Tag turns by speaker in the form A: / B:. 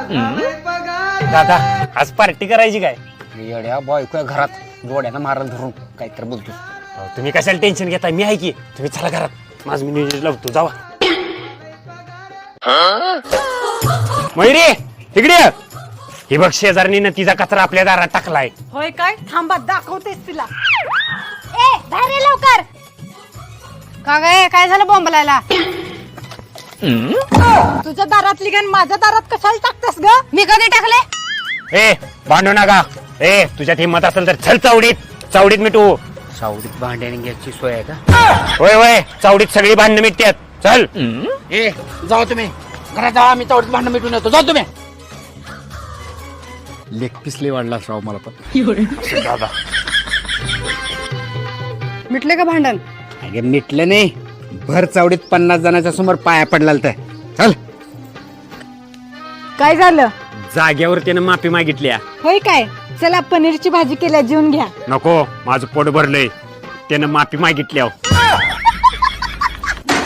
A: दादा आज पार्टी करायची काय?
B: येड्या बायको घरात जोड्यानं मारल धरून काहीतरी बोलतो.
A: अहो, तुम्ही कशाला टेन्शन घेताय? मी आहे की. तुम्ही चला घरात, माझं मी नियोजन लावतो. जावा. मयुरी इकडे ये. ही बघ शेजारणीनं तिचा कचरा आपल्या दारात टाकलाय.
C: होय काय? थांबा दाखवतेस तिला. ए बाहेर ये लवकर.
D: का गे काय झालं बॉम्बलायला?
C: तुझ्या दारातली घाण माझ्या दारात कशाला टाकतेस ग?
D: मी कधी टाकले?
A: ए भांडू नका. ए तुझ्यात हिंमत असेल तर चल चावडीत मिटू.
B: सावडीत भांड्याने घ्यायची सोय आहे का?
A: होय होय, चावडीत सगळी भांडणं मिटतात. चल.
B: ए जाऊ तुम्ही घरात जावा, मी चावडीत भांडण मिटून येतो. जाऊ तुम्ही. लेग पिसले वाढला राव मला पण.
A: दादा
D: मिटले का भांडण?
B: अगे मिटलं नाही, भर चावडीत 50 जणांच्या समोर पाया पडला तर. चल.
C: काय झालं?
A: जाग्यावर त्यानं माफी मागितल्या.
C: होय काय? चला पनीरची भाजी केल्या, जेवून घ्या.
A: नको, माझं पोट भरलंय. त्यानं माफी मागितल्या.